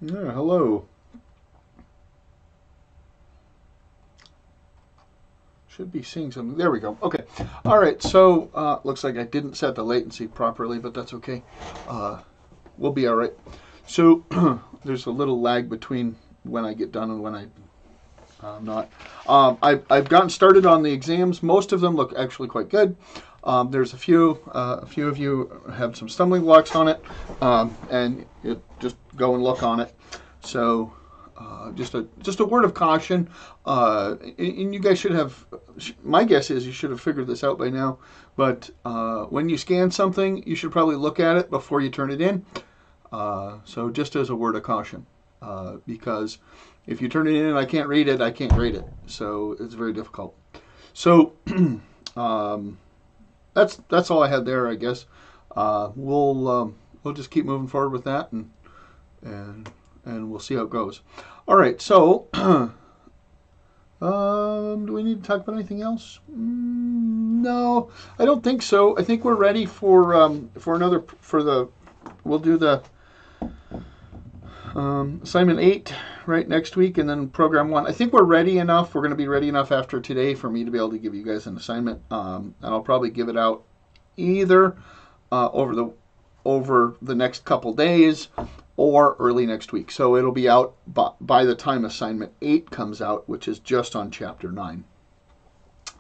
Yeah, hello. Should be seeing something. There we go. Okay. All right. So looks like I didn't set the latency properly, but that's okay. Uh, we'll be all right. So there's a little lag between when I get done and when I'm not. I've gotten started on the exams. Most of them look actually quite good. There's a few of you have some stumbling blocks on it, and you just go and look on it. So just a word of caution. And you guys should have. My guess is you should have figured this out by now. But when you scan something, you should probably look at it before you turn it in. So just as a word of caution, because if you turn it in and I can't read it, I can't grade it. So it's very difficult. So um, that's all I had there, I guess. We'll just keep moving forward with that, and and we'll see how it goes. All right. So do we need to talk about anything else? No, I don't think so. I think we're ready for another for the. We'll do the assignment 8 right next week, and then program 1. I think we're ready enough. We're going to be ready enough after today for me to be able to give you guys an assignment, and I'll probably give it out either over the next couple days or early next week. So it'll be out by the time assignment 8 comes out, which is just on chapter 9.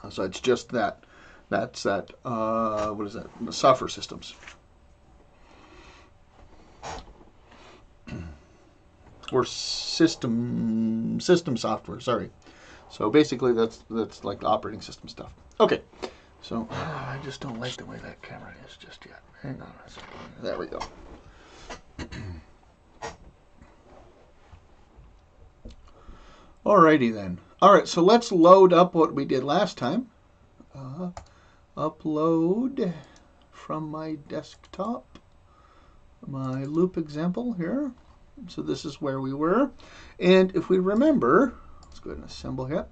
So it's just that. That's that. What is that? The software systems. Or system software. Sorry. So basically, that's like the operating system stuff. Okay. So I just don't like the way that camera is just yet. Hang on a second. There we go. Alrighty then. All right. So let's load up what we did last time. Upload from my desktop my loop example here. So this is where we were. And if we remember, let's go ahead and assemble here.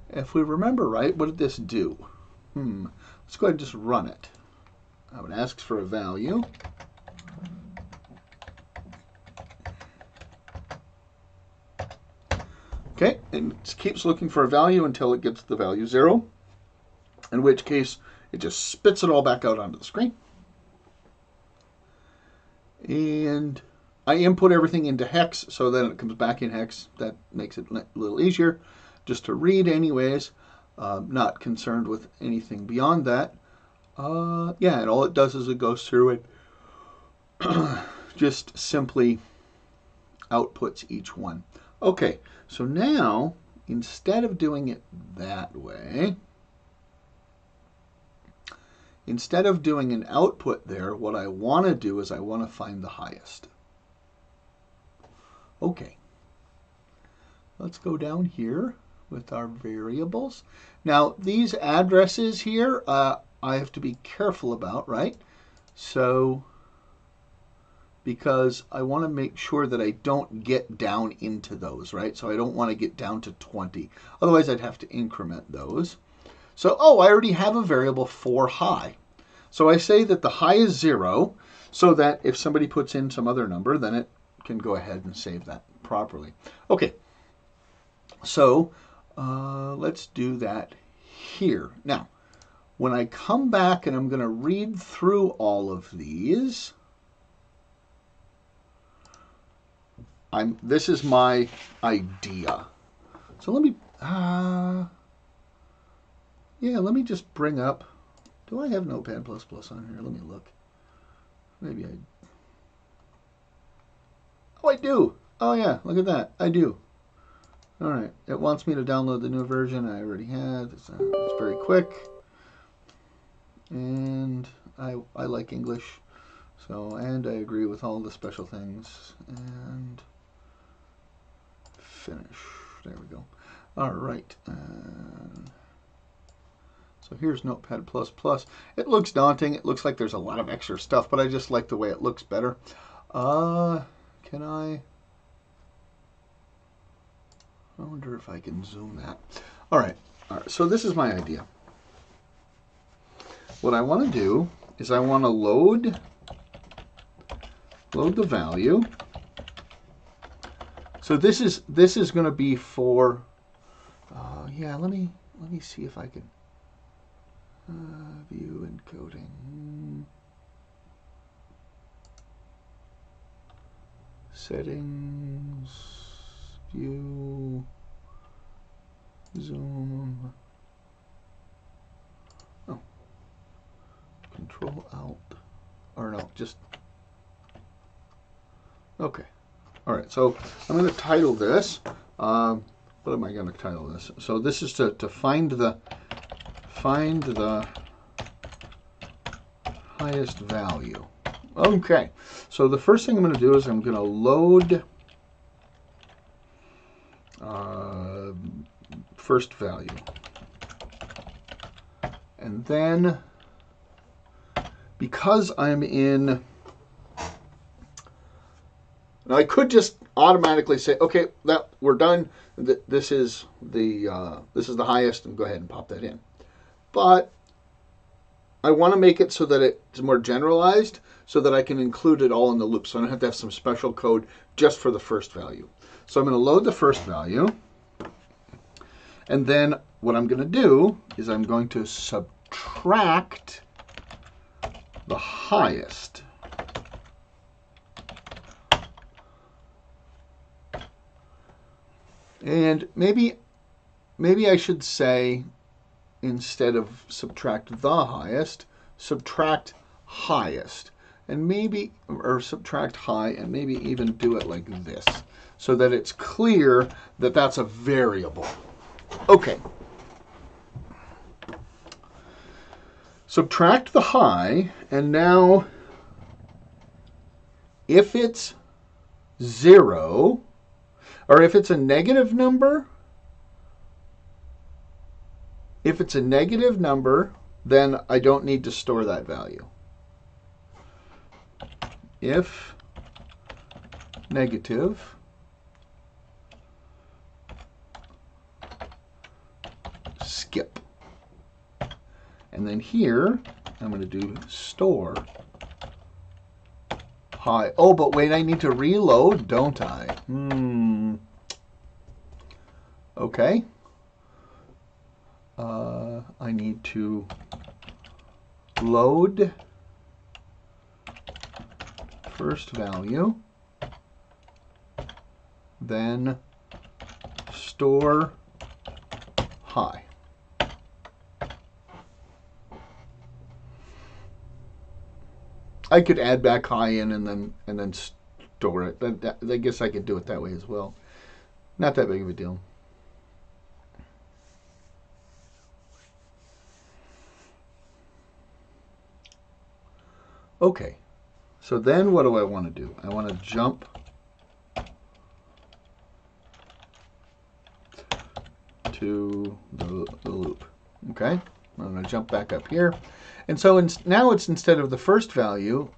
If we remember right, what did this do? Let's go ahead and just run it. It asks for a value. Okay, and it keeps looking for a value until it gets the value 0, in which case it just spits it all back out onto the screen. And I input everything into hex, so then it comes back in hex. That makes it a little easier just to read anyways. Not concerned with anything beyond that. Yeah, and all it does is it goes through it, just simply outputs each one. Okay, so now, instead of doing it that way, instead of doing an output there, what I want to do is I want to find the highest. Okay, let's go down here with our variables. Now, these addresses here, I have to be careful about, right? So, because I want to make sure that I don't get down into those, right? So I don't want to get down to 20. Otherwise, I'd have to increment those. So, oh, I already have a variable for high. So I say that the high is 0, so that if somebody puts in some other number, then it can go ahead and save that properly. Okay, so let's do that here. Now, when I come back and I'm going to read through all of these, this is my idea. So let me, let me just bring up, do I have Notepad++ on here? Let me look. Maybe oh, I do. Oh yeah, look at that. I do. All right, it wants me to download the new version I already had. It's very quick. And I like English. So, and I agree with all the special things. And finish. There we go. All right. So here's Notepad++. It looks daunting. It looks like there's a lot of extra stuff, but I just like the way it looks better. Can I wonder if I can zoom that. All right. So this is my idea. What I want to do is I want to load the value, So this is going to be for. Yeah, let me see if I can view encoding. Settings, view, zoom. Oh, Control Alt, or no, just okay. All right, so I'm going to title this. What am I going to title this? So this is to find the highest value. Okay, so the first thing I'm going to do is I'm going to load first value. And then, because I'm in, now I could just automatically say, okay, that we're done. This is the highest, and go ahead and pop that in. But I want to make it so that it's more generalized, so that I can include it all in the loop. So I don't have to have some special code just for the first value. So I'm going to load the first value. And then what I'm going to do is I'm going to subtract the highest. And maybe I should say, instead of subtract the highest, subtract highest. And maybe, or subtract high, and maybe even do it like this, so that it's clear that that's a variable. Okay. Subtract the high, and now if it's 0, or if it's a negative number, then I don't need to store that value. If negative, skip. And then here, I'm going to do store high. Oh, but wait, I need to reload, don't I? Okay. I need to load first value, then store high. I could add back high in and then store it. I guess I could do it that way as well. Not that big of a deal. Okay, so then what do I want to do? I want to jump to the loop. Okay, I'm going to jump back up here. And so now it's instead of the first value,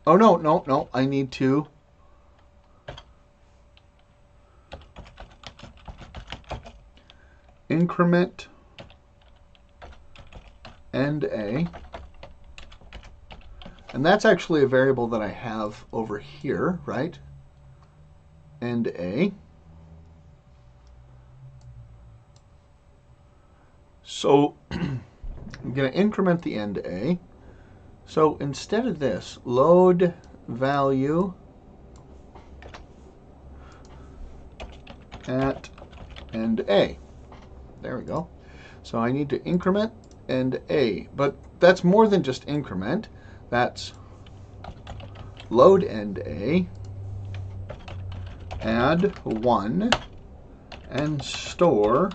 oh no, I need to increment end A. And that's actually a variable that I have over here, right? End A. So I'm going to increment the end A. So instead of this, load value at end A. There we go. So I need to increment end A. But that's more than just increment. That's load end A, add 1, and store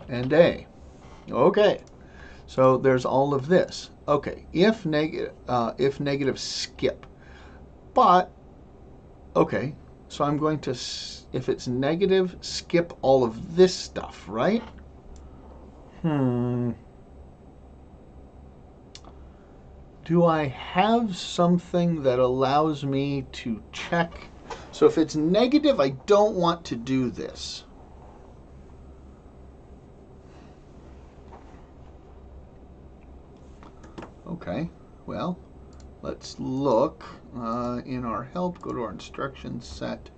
end A. Okay, so there's all of this. Okay, if negative, skip. But okay, so I'm going to, if it's negative, skip all of this stuff, right? Do I have something that allows me to check? So if it's negative, I don't want to do this. Okay, well, let's look in our help, go to our instruction set.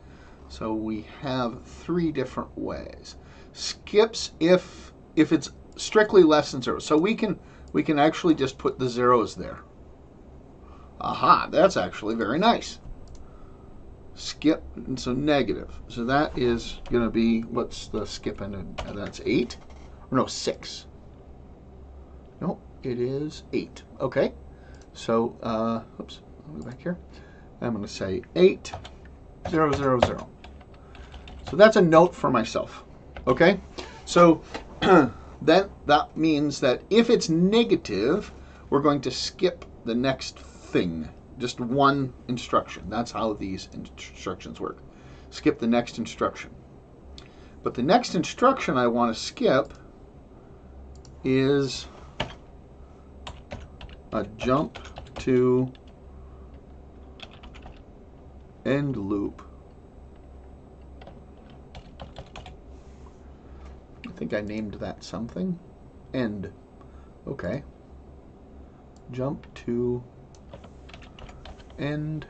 So we have three different ways. Skips if it's strictly less than 0. So we can actually just put the zeros there. Aha, that's actually very nice. Skip, and so negative. So that is going to be, what's the skip in? That's 8? Or no, 6. No, it is 8. Okay. So, oops, I'll go back here. I'm going to say 8, 0, 0, 0. So that's a note for myself. Okay? So that means that if it's negative, we're going to skip the next thing. Just one instruction. That's how these instructions work. Skip the next instruction. But the next instruction I want to skip is a jump to end loop. I think I named that something. End. Okay. Jump to end,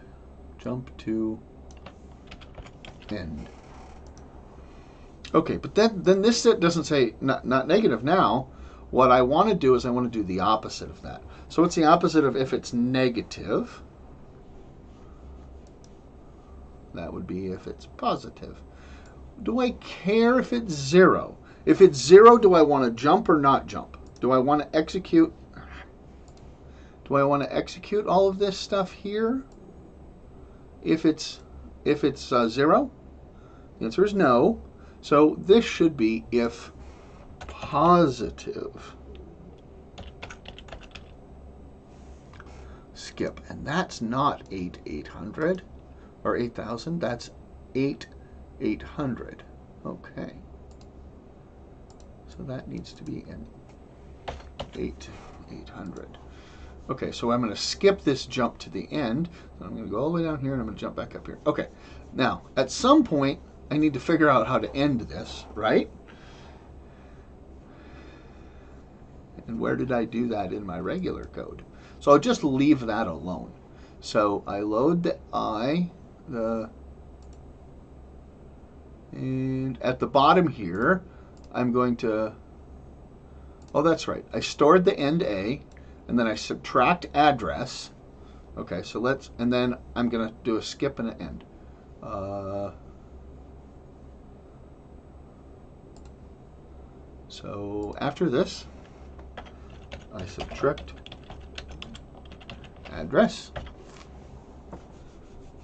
jump to end. Okay, but then this doesn't say not negative now. What I want to do is I want to do the opposite of that. So what's the opposite of if it's negative? That would be if it's positive. Do I care if it's 0? If it's 0, do I want to jump or not jump? Do I want to execute? Do I want to execute all of this stuff here? If it's 0? The answer is no. So this should be if positive. Skip. And that's not 8,800 or 8,000. That's 8,800. Okay. So that needs to be an 8,800. Okay, so I'm going to skip this jump to the end. I'm going to go all the way down here, and I'm going to jump back up here. Okay, now, at some point, I need to figure out how to end this, right? And where did I do that in my regular code? So I'll just leave that alone. So I load the I, and at the bottom here, I'm going to, oh, that's right. I stored the end A, and then I subtract address. Okay, so and then I'm going to do a skip and an end. So after this, I subtract address,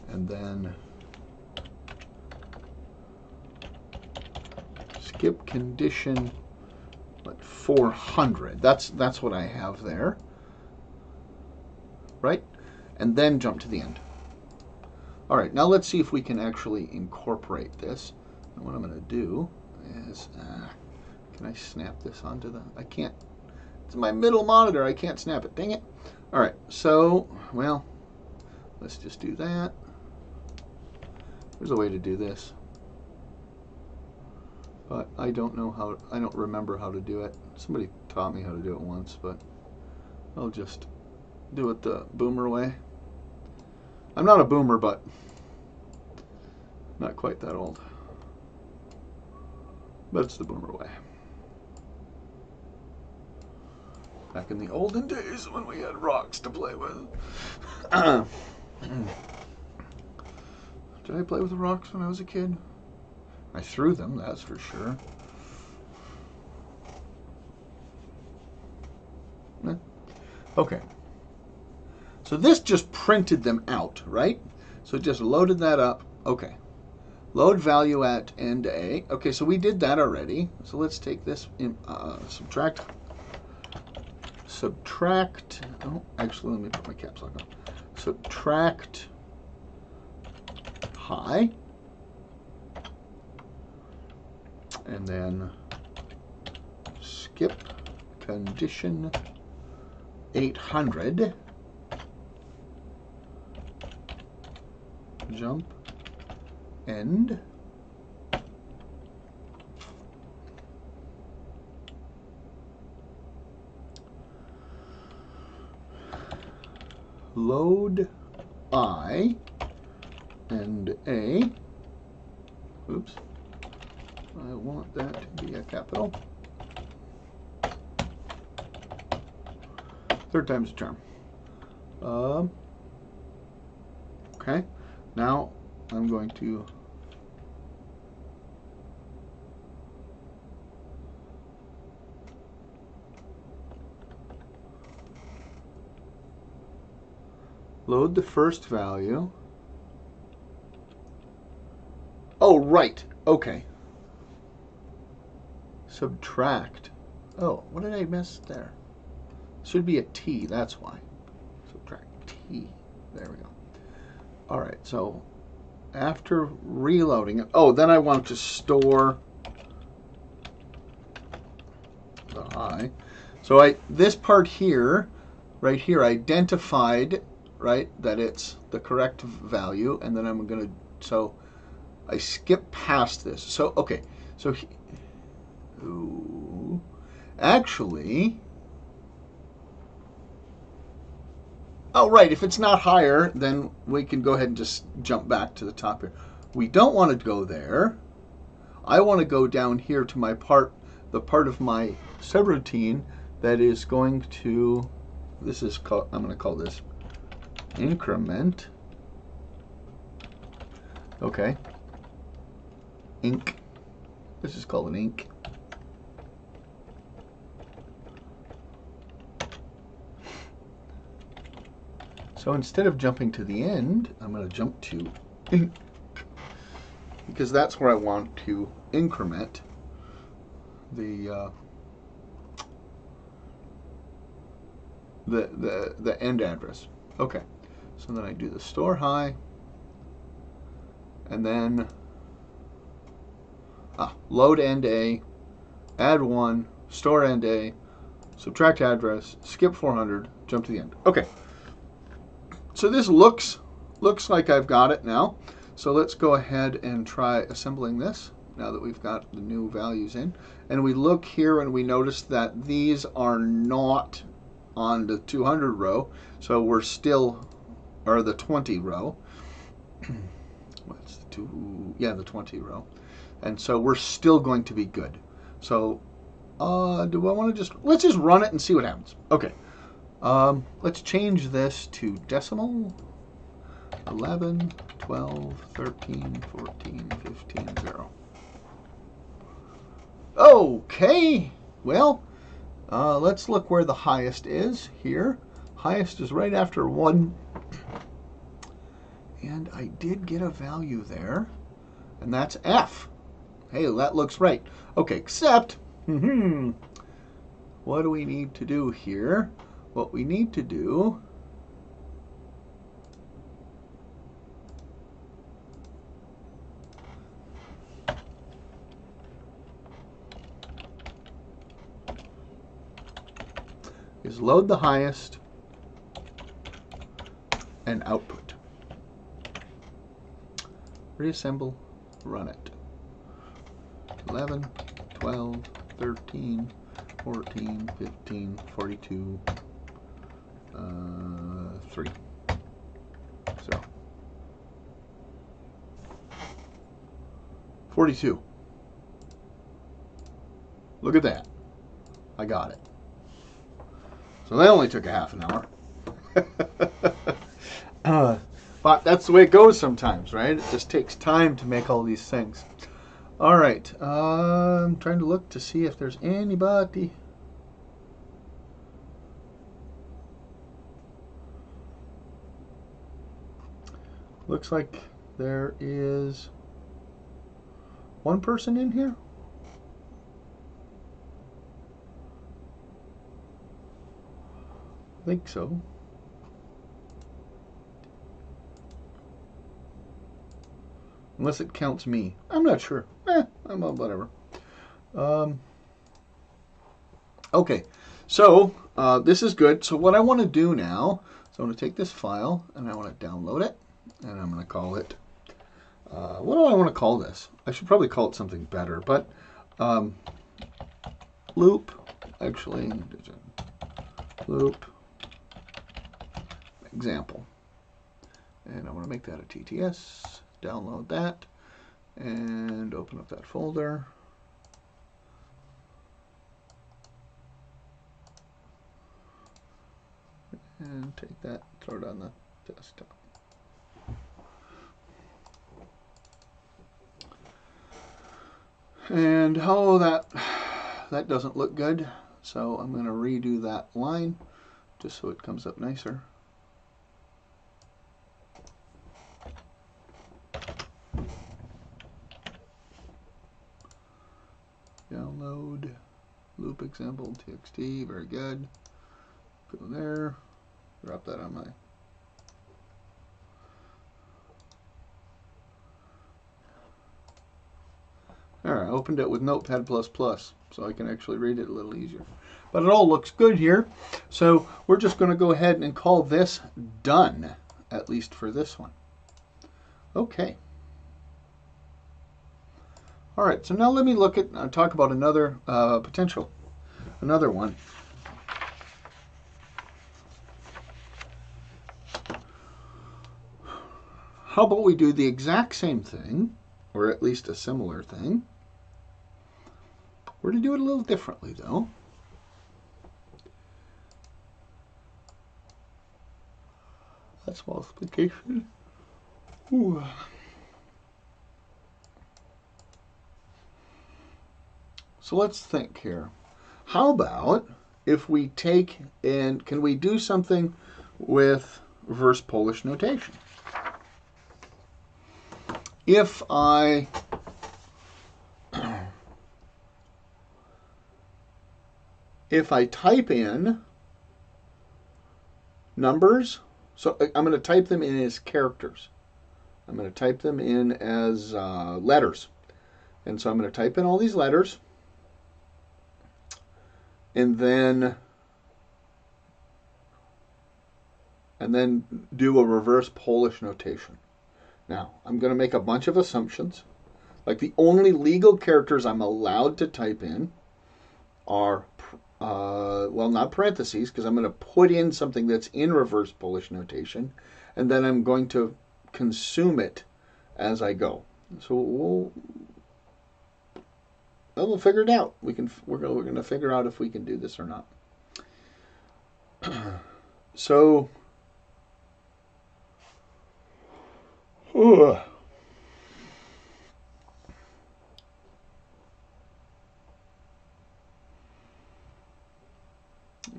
and then skip condition, what, 400. That's what I have there. Right? And then jump to the end. All right, now let's see if we can actually incorporate this. And what I'm going to do is, can I snap this onto the, I can't, it's my middle monitor, I can't snap it, dang it. All right, so, well, let's just do that. There's a way to do this. But I don't know how, I don't remember how to do it. Somebody taught me how to do it once, but I'll just do it the boomer way. I'm not a boomer, but not quite that old. But it's the boomer way. Back in the olden days when we had rocks to play with. Did I play with the rocks when I was a kid? I threw them, that's for sure. Okay. So this just printed them out, right? So it just loaded that up. Okay. Load value at end A. Okay, so we did that already. So let's take this, subtract. Oh, actually, let me put my caps lock on. Subtract high. And then skip condition 800. Jump end. Load I and A. Oops. I want that to be a capital. Third time's a charm. Okay. Now I'm going to load the first value. Oh, right. Okay. Subtract. Oh, what did I miss there? Should be a T, that's why. Subtract T. There we go. All right, so after reloading it, oh, then I want to store the high. So this part here, right here, identified, right, that it's the correct value, and then I'm going to, so I skip past this. So, okay, so actually, oh, right, if it's not higher, then we can go ahead and just jump back to the top here. We don't want to go there. I want to go down here to my part, the part of my subroutine that is going to, this is called, I'm going to call this increment. Okay. Inc. This is called an inc. So instead of jumping to the end, I'm going to jump to inc, because that's where I want to increment the end address. Okay, so then I do the store high, and then load end A, add 1, store end A, subtract address, skip 400, jump to the end. Okay. So this looks like I've got it now. So let's go ahead and try assembling this now that we've got the new values in. And we look here and we notice that these are not on the 200 row. So we're still, or the 20 row. What's the the 20 row. And so we're still going to be good. So do I want to let's just run it and see what happens. Okay. Let's change this to decimal. 11, 12, 13, 14, 15, 0. Okay, well, let's look where the highest is here. Highest is right after 1. And I did get a value there, and that's F. Hey, that looks right. Okay, except, what do we need to do here? What we need to do is load the highest and output. Reassemble, run it. 11, 12, 13, 14, 15, 42, 3. So 42. Look at that. I got it. So that only took a half an hour. But that's the way it goes sometimes, right? It just takes time to make all these things. All right. I'm trying to look to see if there's anybody. Looks like there is one person in here. I think so. Unless it counts me. I'm not sure. I'm whatever. Okay, so this is good. So what I want to do now, so I'm going to take this file and I want to download it. And I'm going to call it, what do I want to call this? I should probably call it something better, but loop, actually, loop example. And I want to make that a TTS, download that, and open up that folder. And take that, throw it on the desktop. And oh, that doesn't look good. So I'm going to redo that line just so it comes up nicer. Download loop example txt, very good. Go there, drop that on my Alright, I opened it with Notepad++, so I can actually read it a little easier. But it all looks good here. So we're just going to go ahead and call this done, at least for this one. Okay. Alright, so now let me look at, talk about another another one. How about we do the exact same thing, or at least a similar thing. We're going to do it a little differently, though. That's multiplication. Ooh. So let's think here. How about if we take and can we do something with reverse Polish notation? If I type in numbers, so I'm going to type them in as characters. I'm going to type them in as letters. And so I'm going to type in all these letters and then do a reverse Polish notation. Now, I'm going to make a bunch of assumptions. Like the only legal characters I'm allowed to type in are, well, not parentheses, because I'm going to put in something that's in reverse Polish notation, and then I'm going to consume it as I go. So we'll figure it out. We're going to figure out if we can do this or not. So.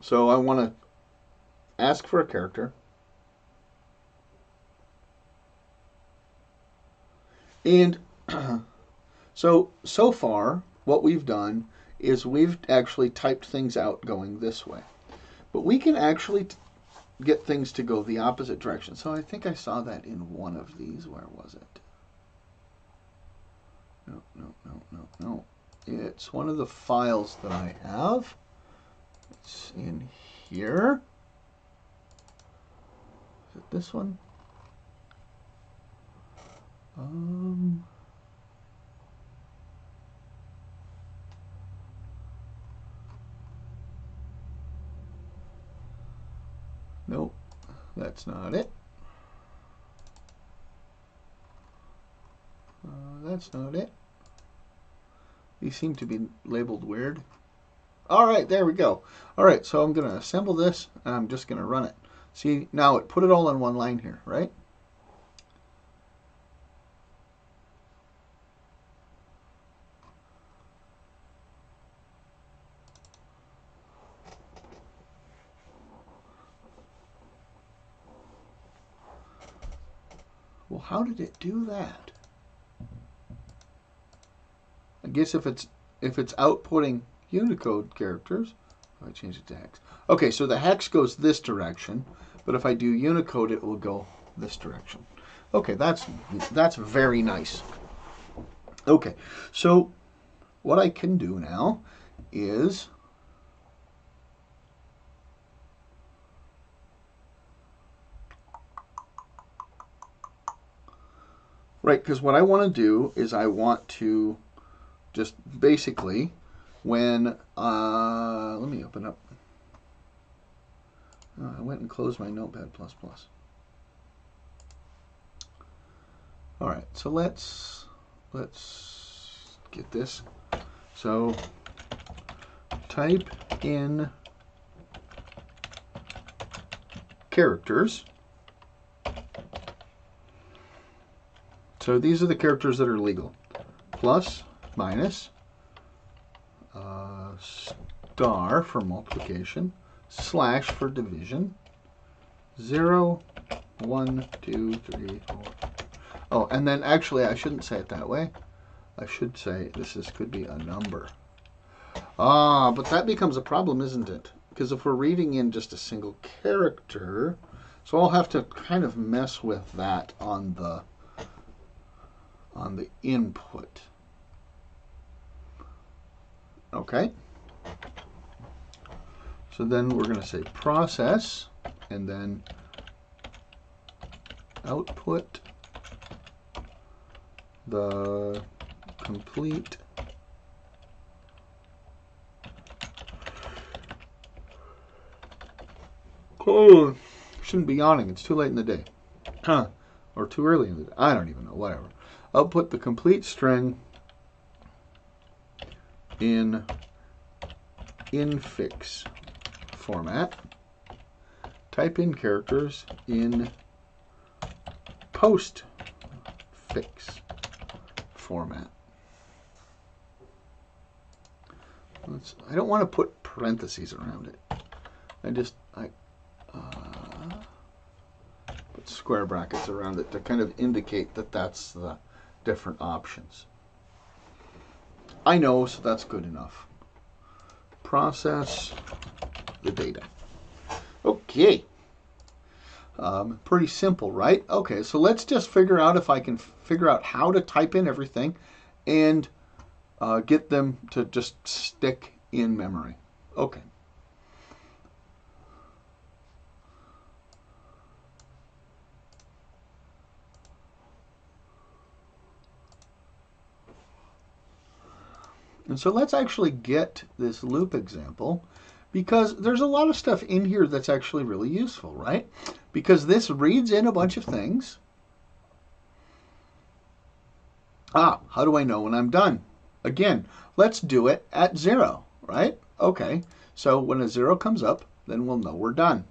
So I want to ask for a character. And so far, what we've done is we've actually typed things out going this way. But we can actually get things to go the opposite direction. So I think I saw that in one of these. Where was it? No. It's one of the files that I have. It's in here. Is it this one? Nope, that's not it. That's not it. These seem to be labeled weird. All right, there we go. All right, so I'm going to assemble this, and I'm just going to run it. See, now it put it all in one line here, right? Well, how did it do that? I guess if it's outputting Unicode characters, I change it to hex. Okay, so the hex goes this direction, but if I do Unicode, it will go this direction. Okay, that's very nice. Okay, so what I can do now is right, because what I want to do is I want to just basically when let me open up. I went and closed my Notepad++. All right, so let's let's get this. So type in characters. So these are the characters that are legal. Plus, minus, star for multiplication, slash for division, 0, 1, 2, 3, 4. Oh, and then actually I shouldn't say it that way. I should say could be a number. Ah, but that becomes a problem, isn't it? Because if we're reading in just a single character, so I'll have to kind of mess with that on the input. Okay. So then we're going to say process, and then output the complete oh, shouldn't be yawning. It's too late in the day. Huh. Or too early in the day. I don't even know. Whatever. Output the complete string in infix format. Type in characters in postfix format. I don't want to put parentheses around it. I put square brackets around it to kind of indicate that that's the different options. I know, so that's good enough. Process the data. Okay. Pretty simple, right? Okay, so let's just figure out if I can figure out how to type in everything and get them to just stick in memory. Okay. And so let's actually get this loop example, because there's a lot of stuff in here that's actually really useful, right? Because this reads in a bunch of things. How do I know when I'm done? Again, let's do it at 0, right? Okay, so when a 0 comes up, then we'll know we're done.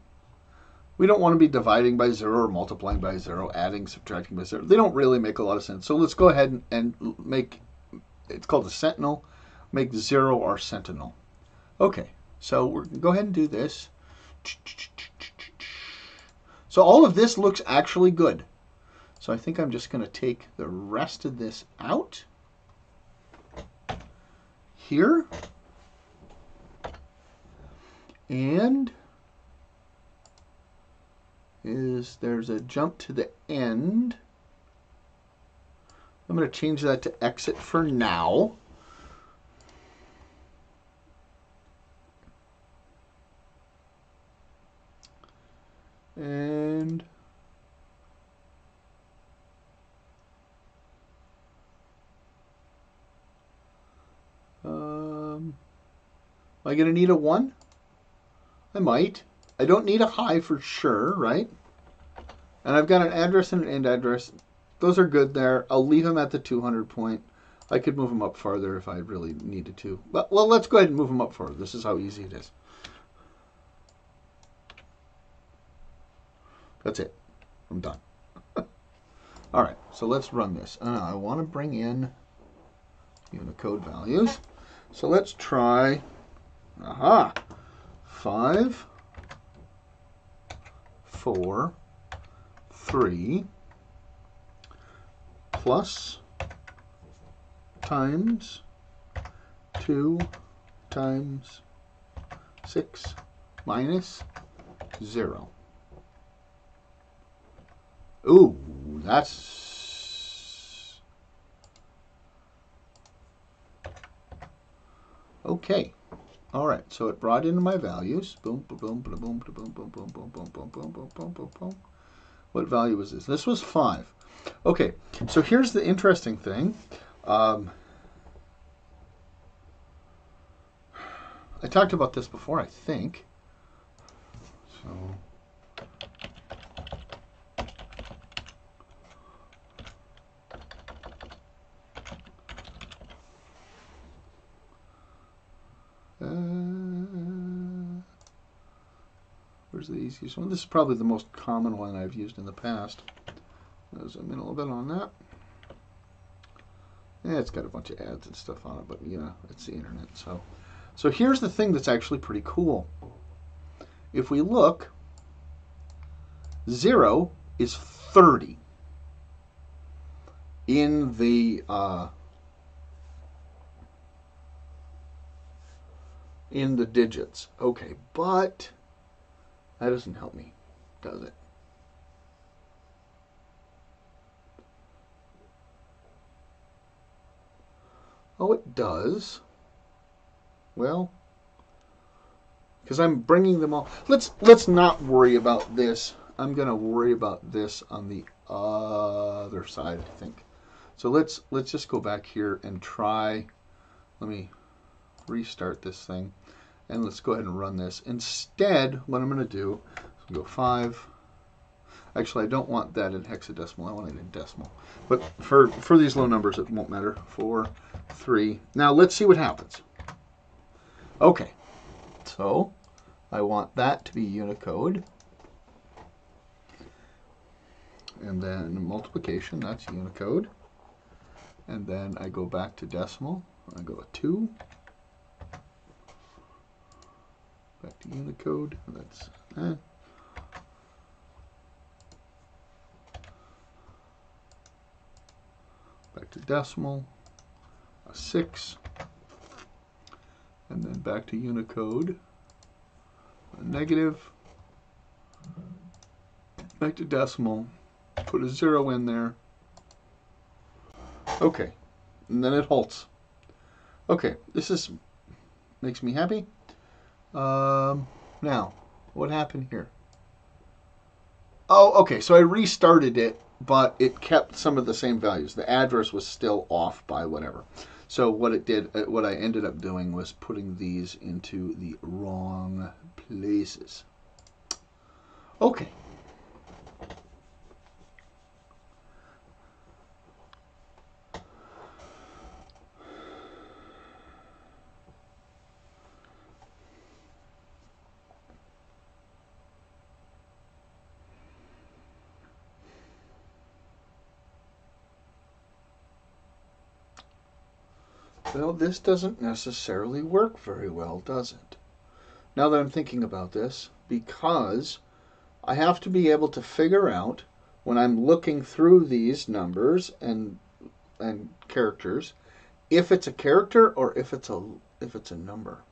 We don't want to be dividing by 0 or multiplying by 0, adding, subtracting by 0. They don't really make a lot of sense. So let's go ahead and make, it's called a sentinel, make 0 our sentinel. Okay, so we're going to go ahead and do this. So all of this looks actually good. So I think I'm just going to take the rest of this out. Here. And there's a jump to the end. I'm going to change that to exit for now. And am I going to need a 1? I might. I don't need a high for sure, right? And I've got an address and an end address. Those are good there. I'll leave them at the 200 point. I could move them up farther if I really needed to. But, well, let's go ahead and move them up farther. This is how easy it is. That's it. I'm done. All right, so let's run this. I want to bring in Unicode values. So let's try, 5, 4, 3, plus, times, 2, times, 6, minus, 0. Ooh, that's okay. All right, so it brought in my values. Boom, boom, boom, boom, boom, boom, boom, boom, boom, boom, boom, boom, boom, boom, boom, boom. What value was this? This was 5. Okay, so here's the interesting thing. I talked about this before, I think. So. Where's the easiest one? This is probably the most common one I've used in the past. I'll zoom in a little bit on that. Yeah, it's got a bunch of ads and stuff on it, but you know, it's the internet. So here's the thing that's actually pretty cool. If we look, 0 is 30 in the digits. Okay, but that doesn't help me, does it? Oh, it does. Well, because I'm bringing them all. Let's not worry about this. I'm going to worry about this on the other side, I think. So let's just go back here and try. Let me restart this thing, and let's go ahead and run this. Instead, what I'm going to do is go 5. Actually, I don't want that in hexadecimal. I want it in decimal. But for these low numbers, it won't matter. 4, 3. Now let's see what happens. Okay, so I want that to be Unicode. And then multiplication, that's Unicode. And then I go back to decimal. I go 2. Back to Unicode. That's back to decimal. A 6. And then back to Unicode. A negative. Back to decimal. Put a 0 in there. Okay, and then it halts. Okay, this makes me happy. Now, what happened here? Oh, okay, so I restarted it, but it kept some of the same values. The address was still off by whatever. So what it did, what I ended up doing was putting these into the wrong places. Okay. Well, this doesn't necessarily work very well, does it? Now that I'm thinking about this, because I have to be able to figure out when I'm looking through these numbers and characters, if it's a character or if it's a number.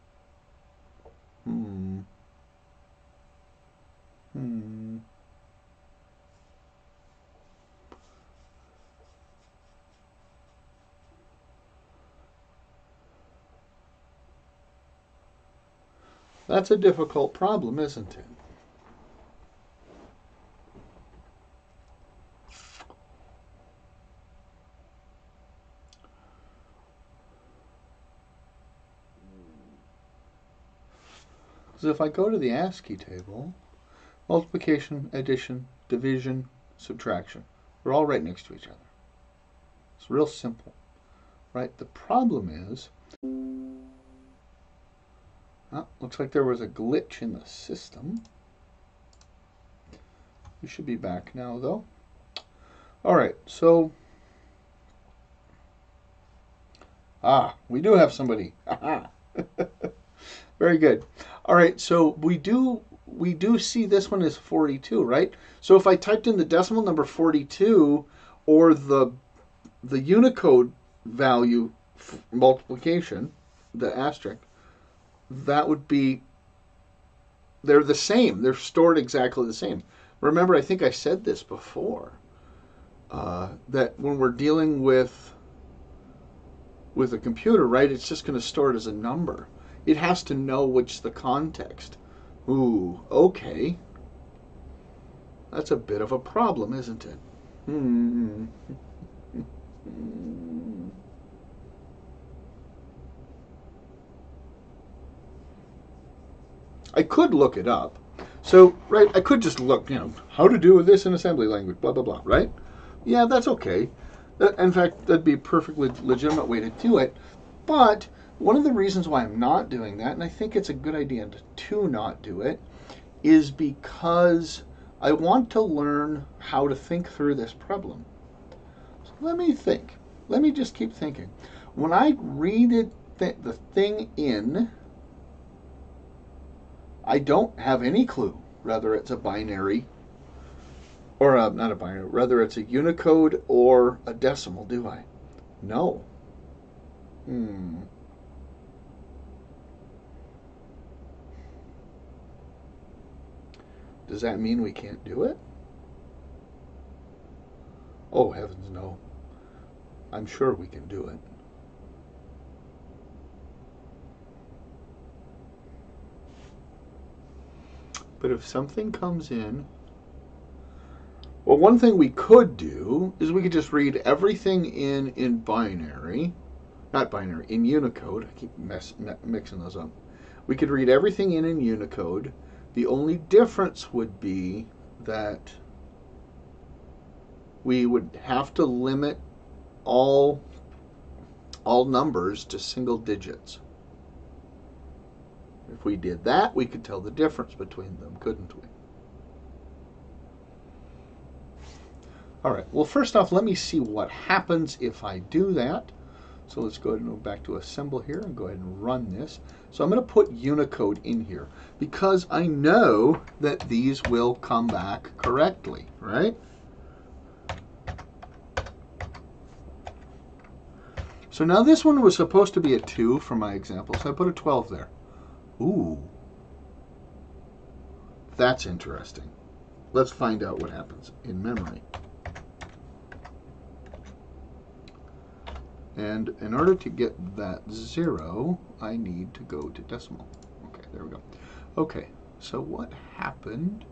That's a difficult problem, isn't it? So if I go to the ASCII table, multiplication, addition, division, subtraction, they're all right next to each other. It's real simple, right? The problem is, looks like there was a glitch in the system. We should be back now, though. All right, so, we do have somebody. Very good. All right, so we do see this one is 42, right? So if I typed in the decimal number 42 or the Unicode value multiplication, the asterisk, that would be, they're the same. They're stored exactly the same. Remember, I think I said this before, that when we're dealing with a computer, right, it's just going to store it as a number. It has to know which the context. Ooh, okay. That's a bit of a problem, isn't it? I could look it up. So, right, I could just look, how to do this in assembly language, blah, blah, blah, right? Yeah, that's okay. In fact, that'd be a perfectly legitimate way to do it. But one of the reasons why I'm not doing that, and I think it's a good idea to not do it, is because I want to learn how to think through this problem. So let me think. Let me just keep thinking. When I read it, the thing in, I don't have any clue whether it's a binary or not a binary, whether it's a Unicode or a decimal, do I? No. Does that mean we can't do it? Oh, heavens no. I'm sure we can do it. But if something comes in, well, one thing we could do is we could just read everything in binary, not binary, in Unicode. I keep mixing those up. We could read everything in Unicode. The only difference would be that we would have to limit all numbers to single digits. If we did that, we could tell the difference between them, couldn't we? All right, well, first off, let me see what happens if I do that. So let's go ahead and go back to Assemble here and go ahead and run this. So I'm going to put Unicode in here because I know that these will come back correctly, right? So now this one was supposed to be a 2 for my example, so I put a 12 there. Ooh, that's interesting. Let's find out what happens in memory. And in order to get that 0, I need to go to decimal. Okay, there we go. Okay, so what happened?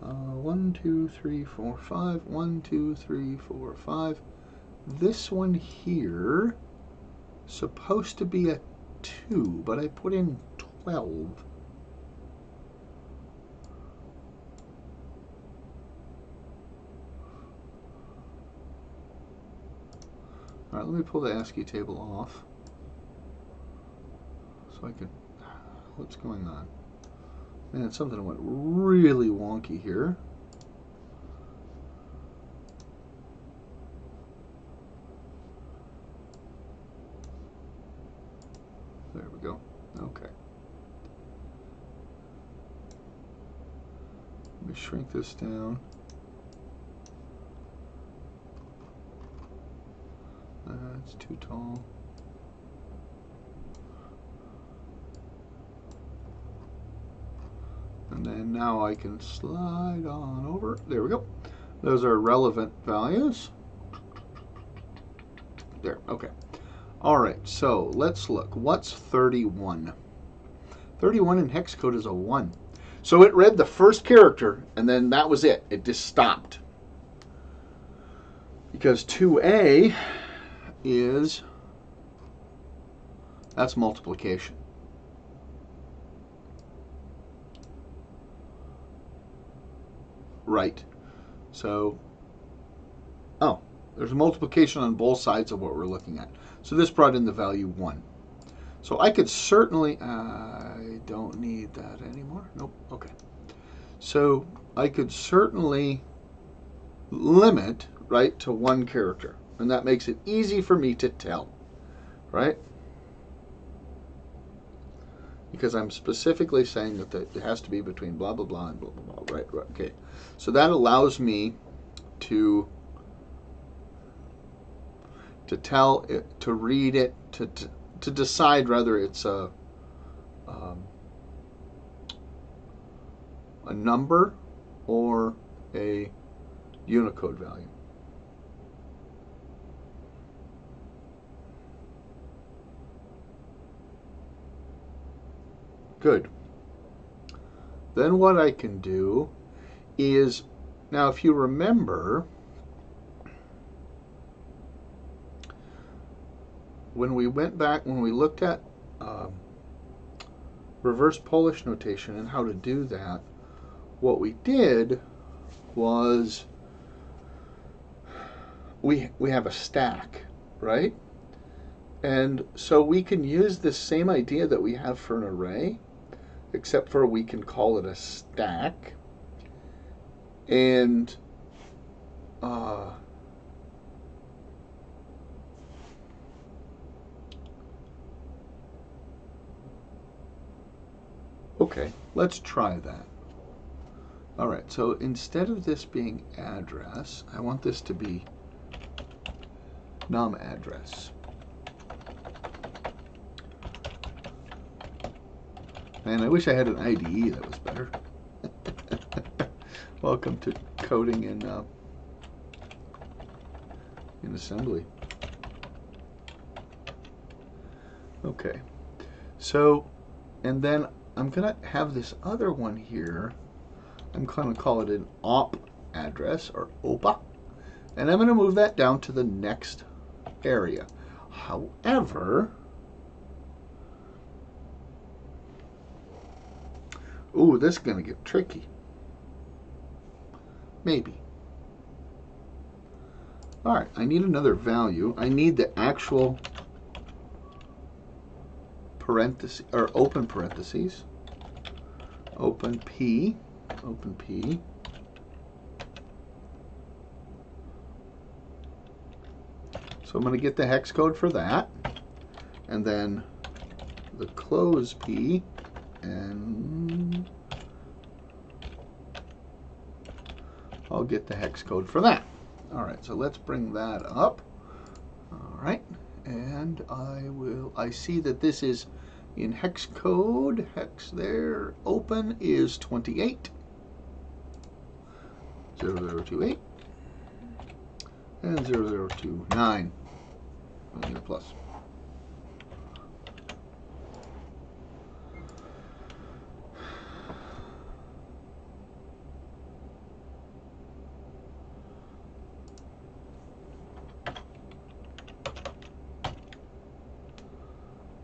1, 2, 3, 4, 5. 1, 2, 3, 4, 5. This one here, supposed to be a 2, but I put in 12. All right, let me pull the ASCII table off so I can, what's going on? Man, something went really wonky here. There we go. Okay. Let me shrink this down. It's too tall. And then now I can slide on over. There we go. Those are relevant values. There, okay. All right, so let's look. What's 31? 31 in hex code is a 1. So it read the first character, and then that was it. It just stopped. Because 2A is, that's multiplication. Right. So, oh, there's a multiplication on both sides of what we're looking at. So this brought in the value 1. So I could certainly, I don't need that anymore. Nope, okay. So I could certainly limit, right, to 1 character. And that makes it easy for me to tell, right? Because I'm specifically saying that it has to be between blah, blah, blah, and blah, blah, blah, right, okay. So that allows me to tell it, to read it, to decide whether it's a number or a Unicode value. Good. Then what I can do is, now if you remember, when we went back, when we looked at reverse Polish notation and how to do that, what we did was we have a stack, right? And so we can use this same idea that we have for an array, except for we can call it a stack. And okay, let's try that. All right, so instead of this being address, I want this to be num address. And I wish I had an IDE that was better. Welcome to coding in assembly. Okay, so, and then I'm gonna have this other one here. I'm going to call it an op address, or OPA, and I'm going to move that down to the next area. However, ooh, this is going to get tricky. Maybe. All right, I need another value. I need the actual parenthesis, or open parentheses, open P. Open P. So I'm going to get the hex code for that, and then the close P, and I'll get the hex code for that. All right, so let's bring that up. All right, and I see that this is in hex code. Hex there. Open is 28. 0028 and 0029. I need a plus.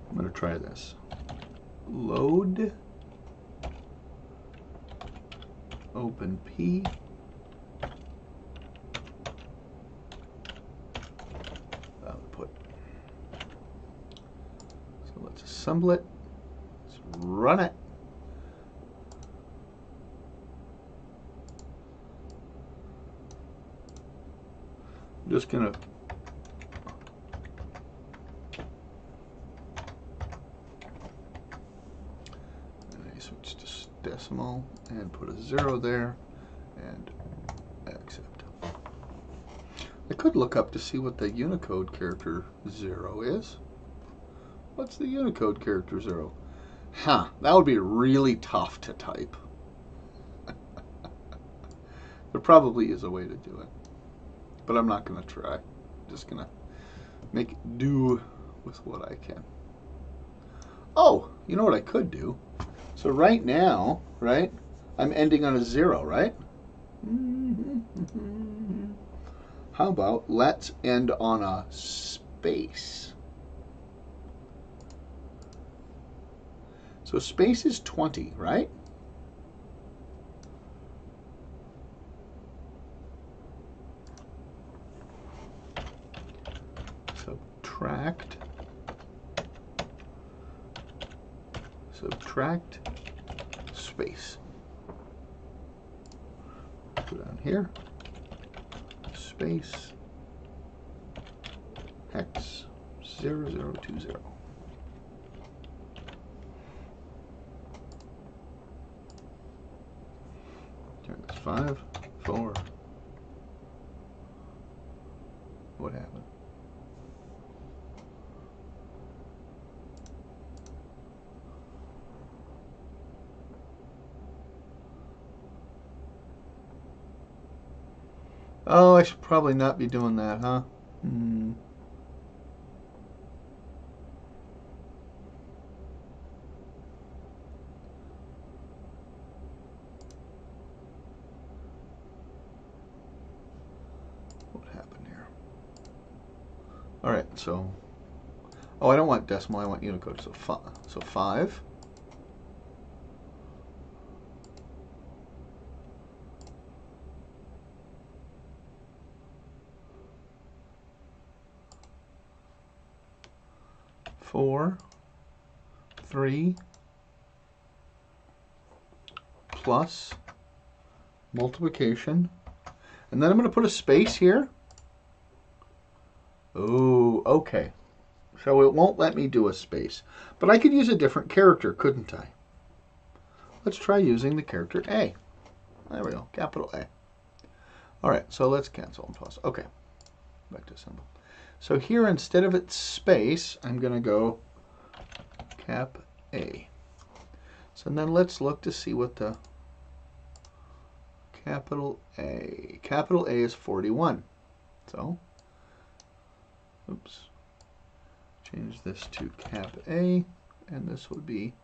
I'm going to try this. Load open P. Output. So let's assemble it. Let's run it. I'm just going to switch to decimal and put a 0 there and accept. I could look up to see what the Unicode character 0 is. What's the Unicode character 0? Huh, that would be really tough to type. There probably is a way to do it, but I'm not going to try. I'm just going to make do with what I can. Oh, you know what I could do? So right now, right, I'm ending on a 0, right? How about let's end on a space? So space is 20, right? Subtract space. Go down here, space, hex 0020. Turn this 5, 4. What happened? Oh, I should probably not be doing that, huh? What happened here? All right, so, oh, I don't want decimal, I want Unicode, so 5. Four, 3, plus multiplication. And then I'm going to put a space here. Oh, okay. So it won't let me do a space. But I could use a different character, couldn't I? Let's try using the character A. There we go, capital A. All right, so let's cancel and pause. Okay, back to symbol. So here, instead of its space, I'm going to go cap A. So then let's look to see what the capital A is 41. So, oops, change this to cap A, and this would be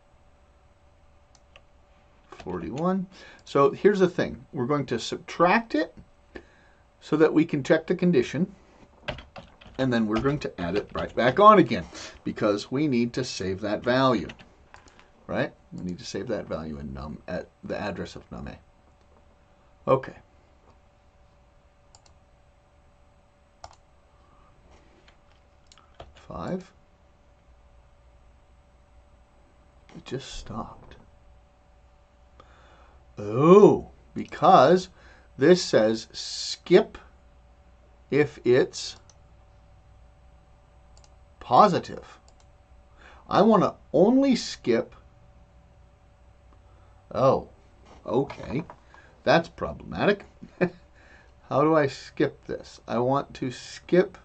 41. So here's the thing. We're going to subtract it so that we can check the condition. And then we're going to add it right back on again because we need to save that value. Right? We need to save that value in num at the address of num A. Okay. Five. It just stopped. Oh, because this says skip if it's positive. I want to only skip. Oh, okay. That's problematic. How do I skip this? I want to skip.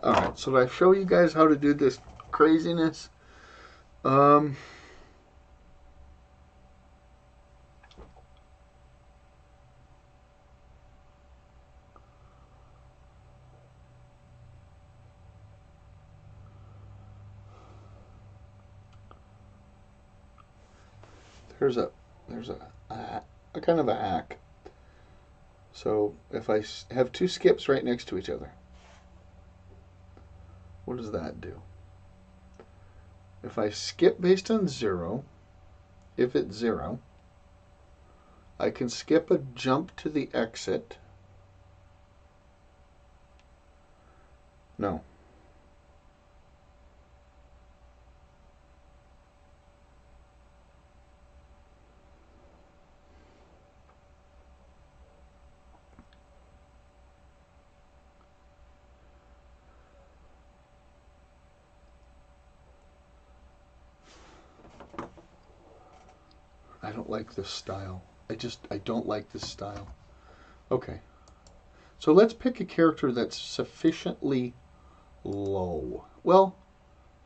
All right, so did I show you guys how to do this craziness? There's a kind of a hack. So if I have two skips right next to each other, what does that do? If I skip based on 0, if it's 0, I can skip a jump to the exit. No. I don't like this style. I don't like this style. Okay. So let's pick a character that's sufficiently low. Well,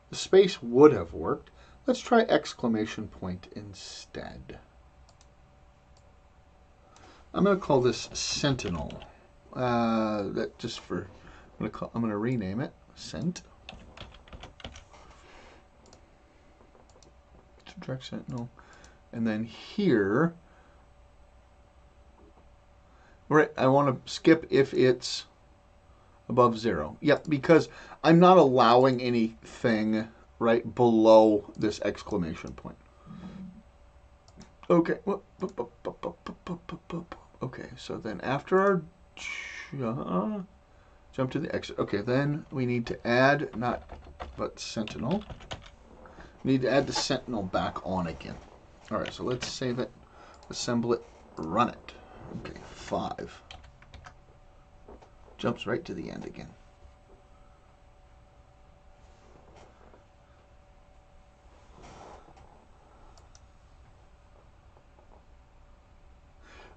the space would have worked. Let's try exclamation point instead. I'm going to call this Sentinel. I'm going to rename it Sent. Direct Sentinel. And then here, right, I want to skip if it's above 0. Yep, because I'm not allowing anything right below this exclamation point. Okay. Okay, so then after our jump to the exit. Okay, then we need to add, but Sentinel. We need to add the Sentinel back on again. All right, so let's save it, assemble it, run it. Okay, 5. Jumps right to the end again.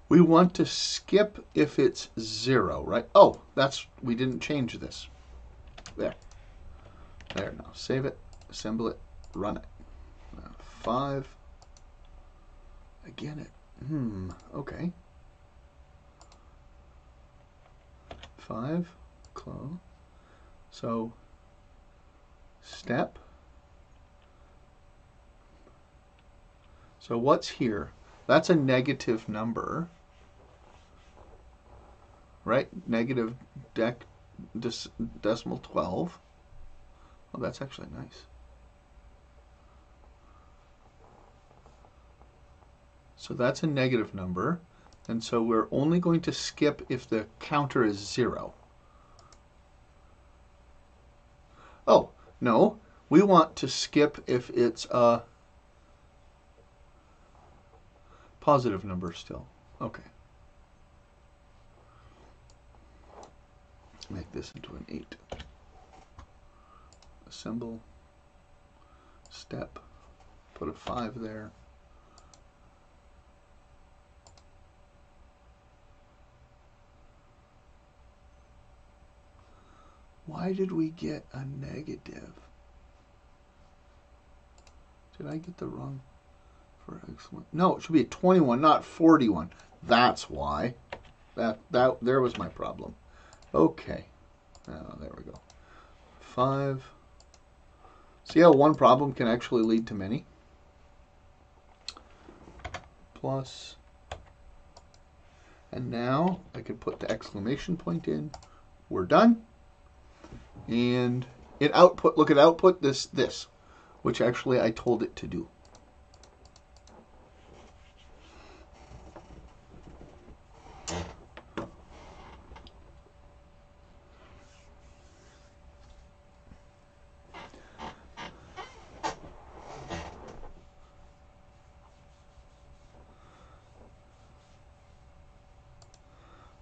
We want to skip if it's 0, right? Oh, we didn't change this. There. There, now save it, assemble it, run it. 5. Again, okay. 5, close. So, step. So what's here? That's a negative number, right? Negative decimal 12. Oh, that's actually nice. So that's a negative number, and so we're only going to skip if the counter is 0. Oh, no, we want to skip if it's Positive number still. Okay. Make this into an 8. Assemble. Step. Put a 5 there. Why did we get a negative? Did I get the wrong for excellent? No, it should be a 21, not 41. That's why. There was my problem. Okay. Oh, there we go. 5. See how one problem can actually lead to many? Plus. And now I can put the exclamation point in. We're done. And it output, look at output, this, which actually I told it to do.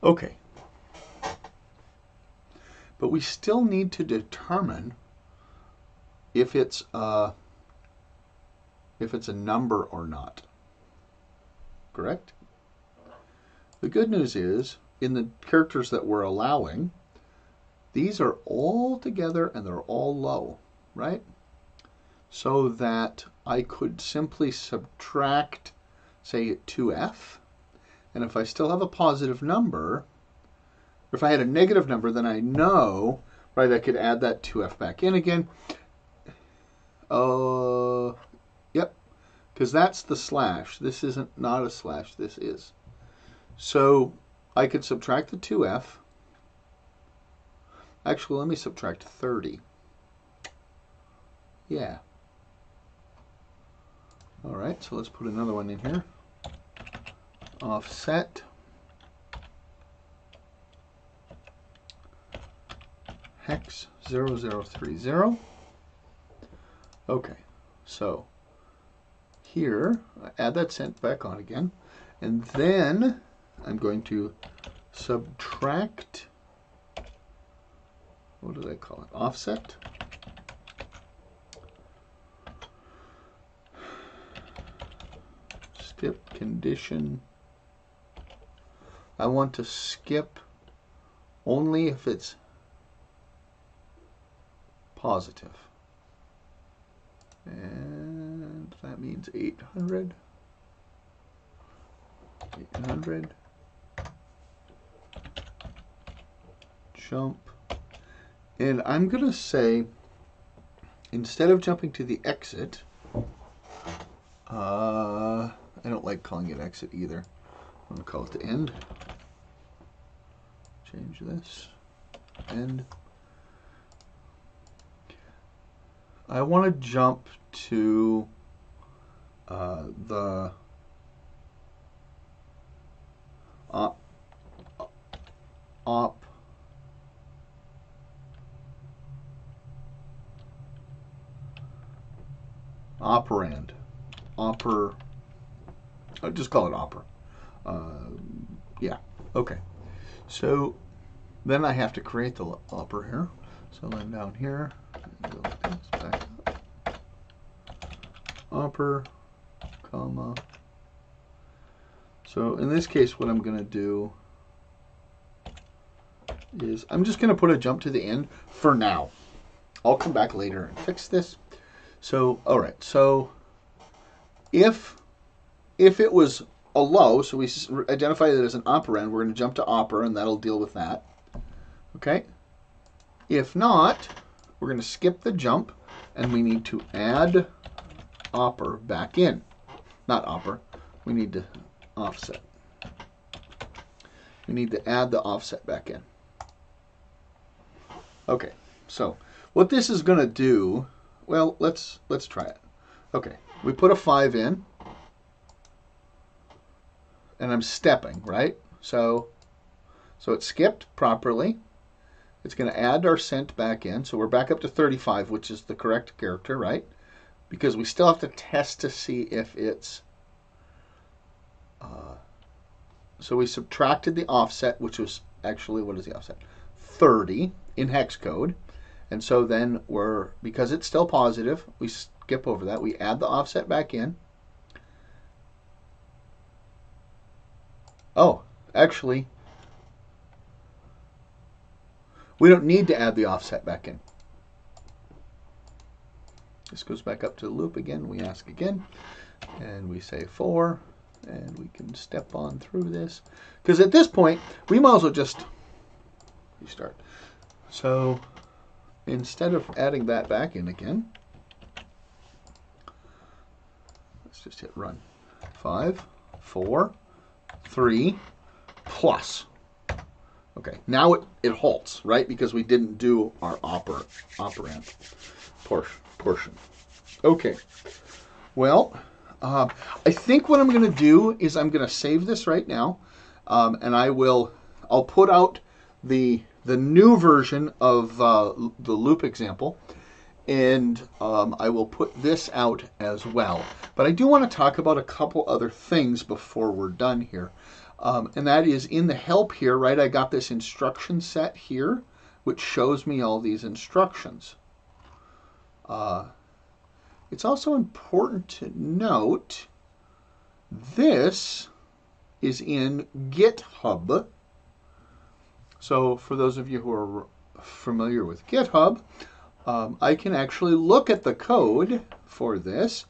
Okay. But we still need to determine if it's a number or not. Correct? The good news is, in the characters that we're allowing, these are all together and they're all low, right? So that I could simply subtract, say, 2f, and if I still have a positive number, or if I had a negative number, then I know, right, I could add that 2f back in again. Yep, because that's the slash. This isn't not a slash, this is. So I could subtract the 2f. Actually, let me subtract 30. Yeah. All right, so let's put another one in here. Offset. Hex 0030. Okay, so here, add that cent back on again, and then I'm going to subtract, what do they call it? Offset. Skip condition. I want to skip only if it's positive. And that means 800. 800. Jump. And I'm going to say, instead of jumping to the exit, I don't like calling it exit either. I'm going to call it the end. Change this. End. I want to jump to the operand. I'll just call it oper. Yeah, okay. So then I have to create the oper here. So then down here, go like this, back up. Oper, comma. So in this case, what I'm going to do is I'm just going to put a jump to the end for now. I'll come back later and fix this. So, all right. So if it was a low, so we identify it as an operand, we're going to jump to oper, and that'll deal with that. Okay. If not, we're going to skip the jump, and we need to add oper back in. Not oper. We need to offset. We need to add the offset back in. Okay. So what this is going to do, well, let's try it. Okay. We put a 5 in, and I'm stepping, right? So it skipped properly. It's going to add our cent back in. So we're back up to 35, which is the correct character, right? Because we still have to test to see if it's So we subtracted the offset, which was actually, what is the offset? 30 in hex code. And so then because it's still positive, we skip over that. We add the offset back in. Oh, actually, we don't need to add the offset back in. This goes back up to the loop again. We ask again, and we say 4, and we can step on through this. Because at this point, we might as well just restart. So instead of adding that back in again, let's just hit run. 5, 4, 3, plus. Okay, now it halts, right? Because we didn't do our operand portion. Okay, well, I think what I'm going to do is I'm going to save this right now, and I'll put out the new version of the loop example, and I will put this out as well. But I do want to talk about a couple other things before we're done here. And that is in the help here, right? I got this instruction set here, which shows me all these instructions. It's also important to note this is in GitHub. So for those of you who are familiar with GitHub, I can actually look at the code for this.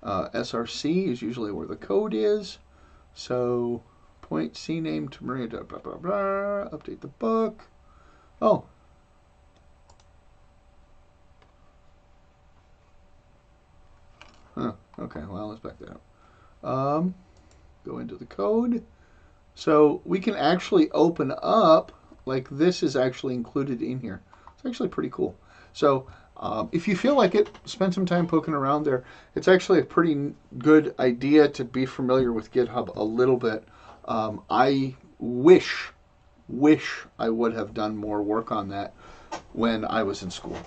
SRC is usually where the code is. So point CNAME to Maria, blah, blah, blah, update the book. Oh. Huh, okay, well, let's back that up. Go into the code. So we can actually open up, like this is actually included in here. It's actually pretty cool. So if you feel like it, spend some time poking around there. It's actually a pretty good idea to be familiar with GitHub a little bit. I wish I would have done more work on that when I was in school.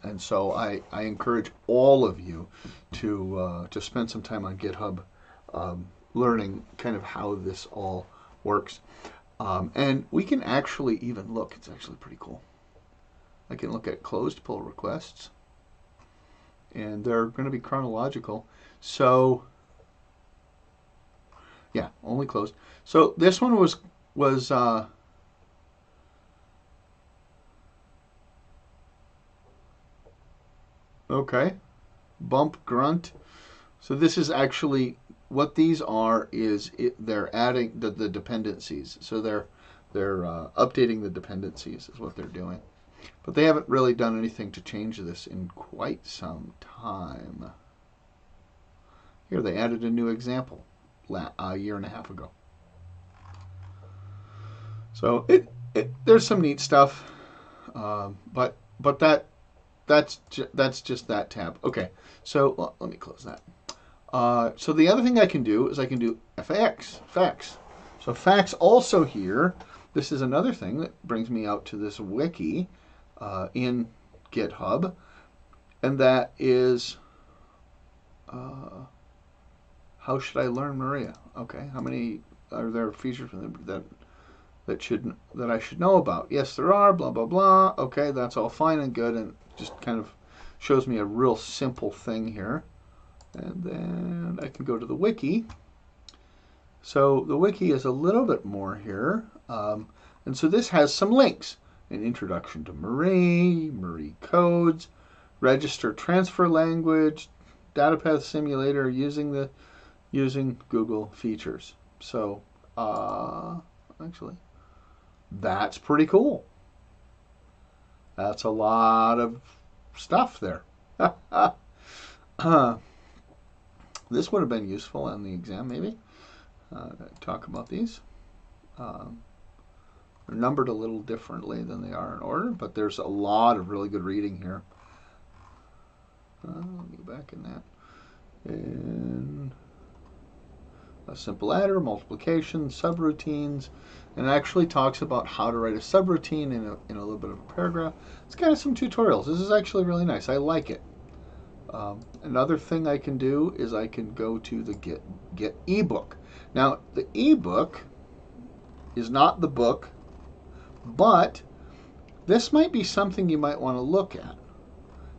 And so I encourage all of you to spend some time on GitHub learning kind of how this all works. And we can actually even look, it's actually pretty cool. I can look at closed pull requests, and they're going to be chronological. So, yeah, only closed. So this one was okay, bump grunt. So this is actually what these are. They're adding the dependencies. So they're updating the dependencies is what they're doing. But they haven't really done anything to change this in quite some time. Here, they added a new example a year and a half ago. So there's some neat stuff, but that's just that tab. Okay, so let me close that. So the other thing I can do is I can do facts. So facts also here. This is another thing that brings me out to this wiki. In GitHub, and that is how should I learn Maria? Okay, how many are there features that I should know about? Yes, there are. Blah blah blah. Okay, that's all fine and good, and just kind of shows me a real simple thing here. And then I can go to the wiki. So the wiki is a little bit more here, and so this has some links. An introduction to Marie codes, register transfer language, DataPath simulator using Google features. So actually, that's pretty cool. That's a lot of stuff there. This would have been useful on the exam, maybe. Talk about these. They're numbered a little differently than they are in order, but there's a lot of really good reading here. Let me go back in that. And a simple adder, multiplication, subroutines, and it actually talks about how to write a subroutine in a little bit of a paragraph. It's kind of some tutorials. This is actually really nice. I like it. Another thing I can do is I can go to the get ebook. Now, the ebook is not the book, but this might be something you might want to look at.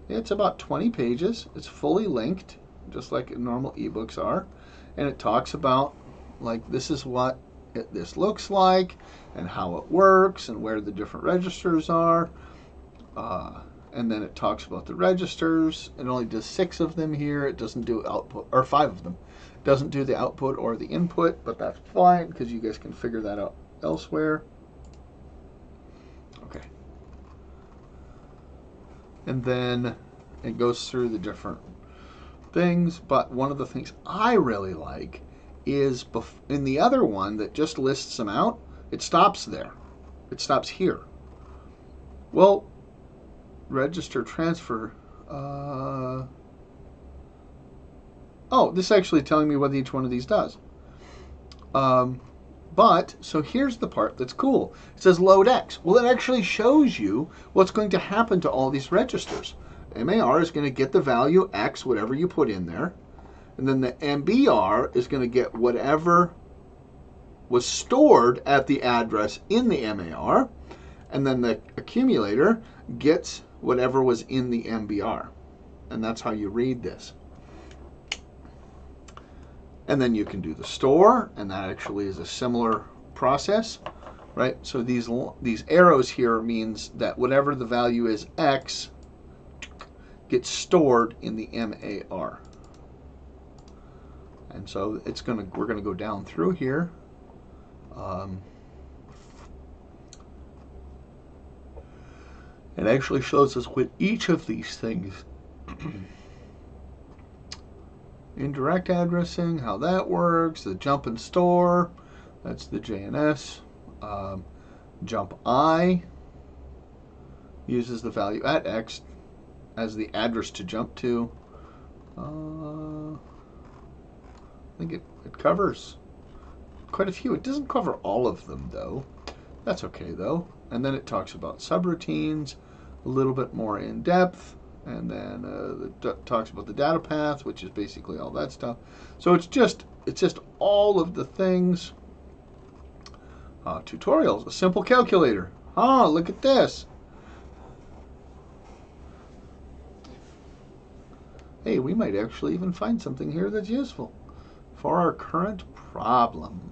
It's about 20 pages. It's fully linked, just like normal ebooks are. And it talks about, like, this is what this looks like, and how it works, and where the different registers are. And then it talks about the registers. It only does 6 of them here. It doesn't do output, or 5 of them. It doesn't do the output or the input, but that's fine because you guys can figure that out elsewhere. Okay. And then it goes through the different things, but one of the things I really like is in the other one that just lists them out, it stops there. It stops here. Well, register transfer. Oh, this is actually telling me what each one of these does. But, so here's the part that's cool. It says load X. Well, it actually shows you what's going to happen to all these registers. MAR is going to get the value X, whatever you put in there. And then the MBR is going to get whatever was stored at the address in the MAR. And then the accumulator gets whatever was in the MBR. And that's how you read this. And then you can do the store, and that actually is a similar process, right? So these arrows here means that whatever the value is, X, gets stored in the MAR. And so we're gonna go down through here. It actually shows us what each of these things, indirect addressing, how that works, the jump and store, that's the JNS. Jump I uses the value at X as the address to jump to. I think it covers quite a few. It doesn't cover all of them, though. That's okay, though. And then it talks about subroutines a little bit more in depth. And then it talks about the data path, which is basically all that stuff. So it's just all of the things. Tutorials, a simple calculator. Look at this. Hey, we might actually even find something here that's useful for our current problem.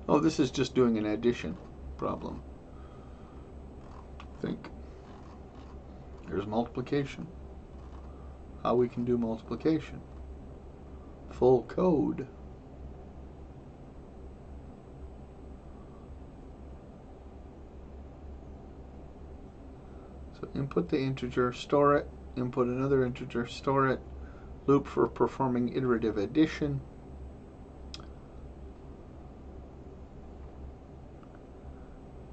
Oh, this is just doing an addition problem. I think. Here's multiplication. How we can do multiplication. Full code. So input the integer, store it, input another integer, store it, loop for performing iterative addition.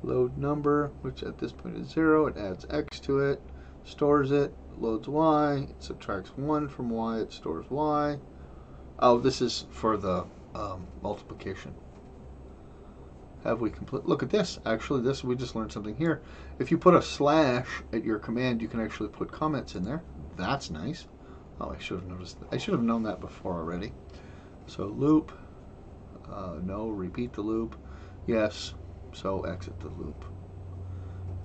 Load number, which at this point is 0, it adds X to it, stores it, loads Y, it subtracts 1 from Y, it stores Y. Oh, this is for the multiplication. Have we complete? Look at this. Actually, we just learned something here. If you put a slash at your command, you can actually put comments in there. That's nice. Oh, I should have noticed that. I should have known that before already. So loop. No, repeat the loop. Yes. So exit the loop.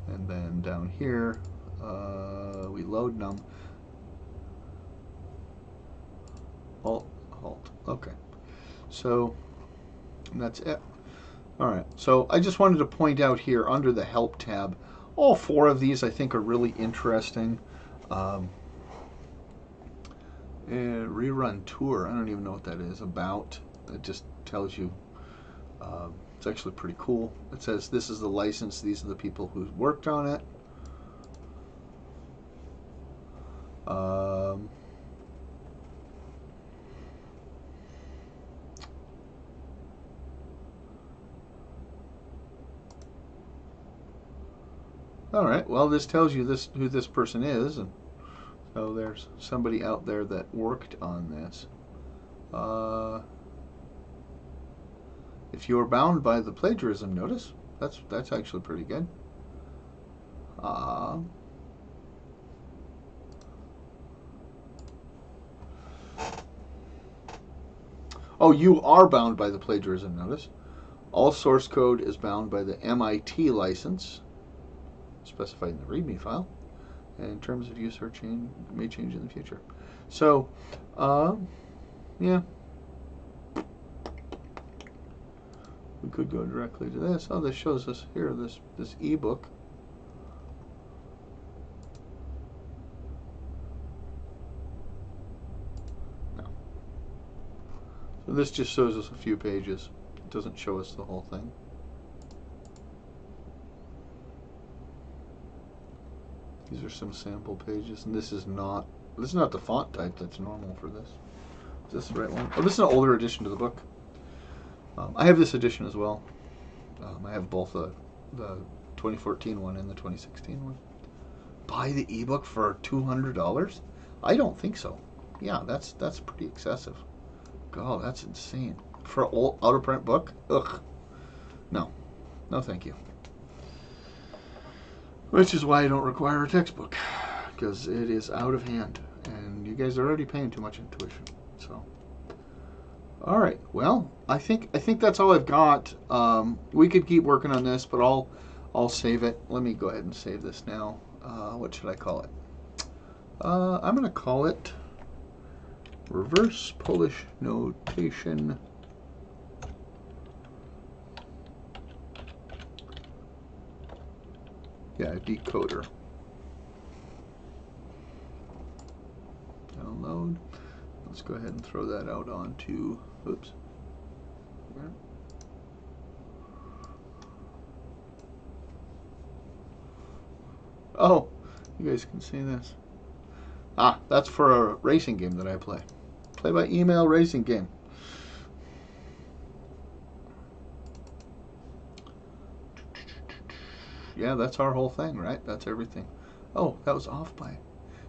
And then down here, we load num. Halt. Okay. So that's it. All right. So I just wanted to point out here under the help tab, all 4 of these I think are really interesting. And rerun tour. I don't even know what that is about. It just tells you. It's actually pretty cool. It says this is the license. These are the people who worked on it. All right. Well, this tells you who this person is, and so there's somebody out there that worked on this. If you're bound by the plagiarism notice, that's actually pretty good. Oh, you are bound by the plagiarism notice. All source code is bound by the MIT license specified in the README file, and terms of use may change in the future. So, yeah. We could go directly to this. Oh, this shows us here this ebook. No. So this just shows us a few pages. It doesn't show us the whole thing. These are some sample pages, and this is not the font type that's normal for this. Is this the right one? Oh, this is an older edition to the book. I have this edition as well. I have both the 2014 one and the 2016 one. Buy the ebook for $200? I don't think so. Yeah, that's pretty excessive. God, that's insane for an old out of print book. Ugh. No, thank you. Which is why I don't require a textbook, because it is out of hand, and you guys are already paying too much in tuition. So. All right. Well, I think that's all I've got. We could keep working on this, but I'll save it. Let me go ahead and save this now. What should I call it? I'm going to call it Reverse Polish Notation. Yeah, decoder. Download. Let's go ahead and throw that out onto, oops. Where? Oh, you guys can see this. Ah, that's for a racing game that I play. Play by email racing game. Yeah, that's our whole thing, right? That's everything. Oh, that was off by.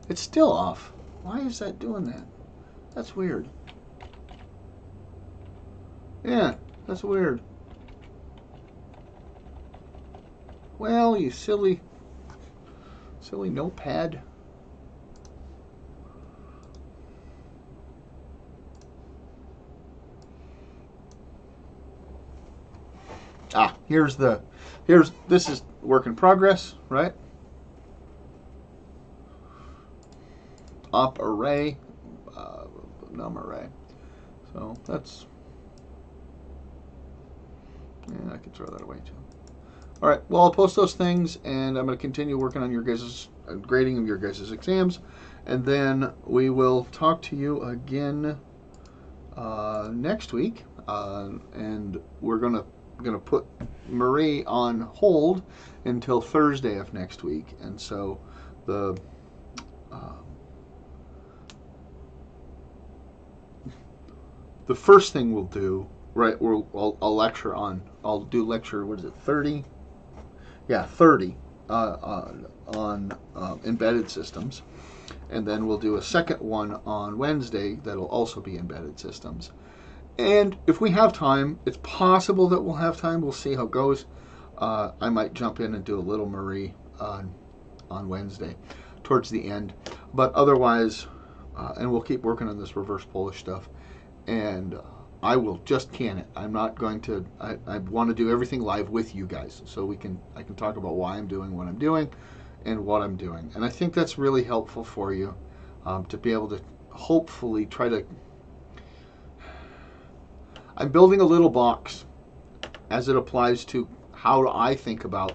It's still off. Why is that doing that? That's weird. Yeah, that's weird. Well, you silly notepad. Ah, this is work in progress, right? Op array, num array. So that's, yeah, I can throw that away too. All right, well, I'll post those things, and I'm going to continue working on your guys' grading of your guys' exams, and then we will talk to you again next week, and we're gonna put Marie on hold until Thursday of next week, and so the first thing we'll do, right? I'll lecture on. I'll do lecture. What is it? 30. Yeah, 30 on embedded systems, and then we'll do a second one on Wednesday that'll also be embedded systems. And if we have time, it's possible that we'll have time. We'll see how it goes. I might jump in and do a little Marie on Wednesday towards the end. But otherwise, and we'll keep working on this reverse Polish stuff. And I will just can it. I'm not going to, I want to do everything live with you guys. So I can talk about why I'm doing what I'm doing and what I'm doing. And I think that's really helpful for you to be able to hopefully try to, I'm building a little box as it applies to how I think about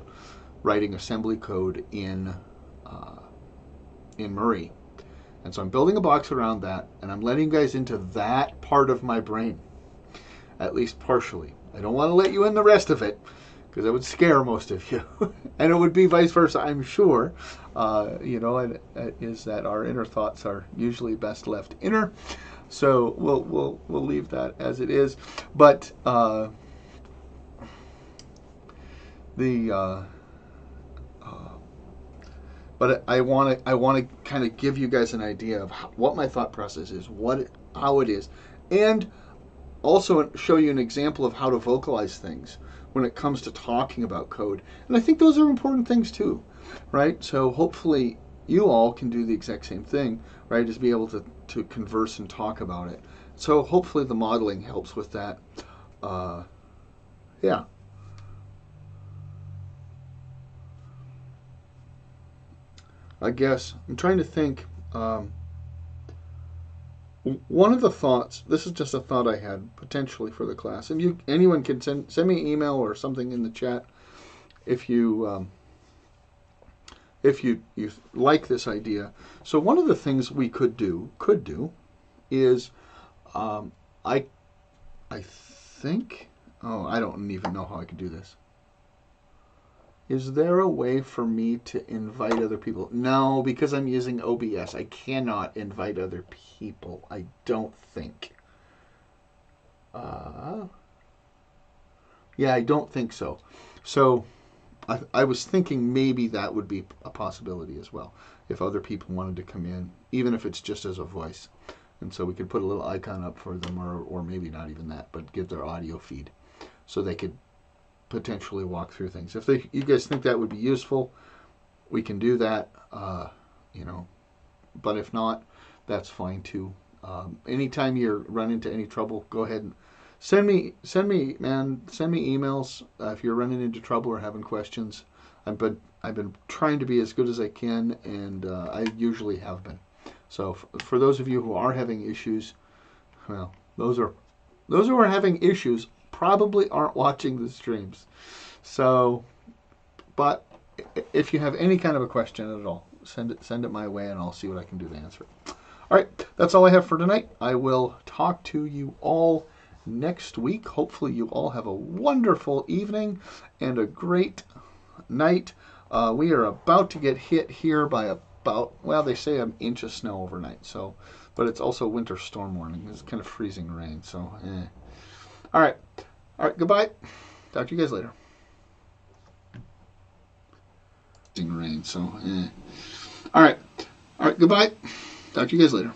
writing assembly code in Marie. And so I'm building a box around that, and I'm letting you guys into that part of my brain, at least partially. I don't want to let you in the rest of it, because that would scare most of you. And it would be vice versa, I'm sure. And it is that our inner thoughts are usually best left inner. So we'll leave that as it is. But but I want to kind of give you guys an idea of what my thought process is, how it is, and also show you an example of how to vocalize things when it comes to talking about code. And I think those are important things too, right? So hopefully you all can do the exact same thing, right? Is be able to converse and talk about it. So hopefully the modeling helps with that. Yeah. I guess I'm trying to think. One of the thoughts. This is just a thought I had potentially for the class. If anyone can send me an email or something in the chat if you like this idea. So one of the things we could do is I think. Oh, I don't even know how I could do this. Is there a way for me to invite other people? No, because I'm using OBS. I cannot invite other people, I don't think. Yeah, I don't think so. So I was thinking maybe that would be a possibility as well, if other people wanted to come in, even if it's just as a voice. And so we could put a little icon up for them, or maybe not even that, but give their audio feed so they could potentially walk through things. If you guys think that would be useful, we can do that. But if not, that's fine too. Anytime you run into any trouble, go ahead and send me emails if you're running into trouble or having questions. I've been trying to be as good as I can, and I usually have been. So for those of you who are having issues, well, those who are having issues probably aren't watching the streams. So, but if you have any kind of a question at all, send it my way, and I'll see what I can do to answer it. All right, that's all I have for tonight. I will talk to you all next week. Hopefully you all have a wonderful evening and a great night. We are about to get hit here by about, well, they say an inch of snow overnight. So, but it's also winter storm warning. It's kind of freezing rain. So, All right, goodbye. Talk to you guys later. Rain. So, All right, goodbye. Talk to you guys later.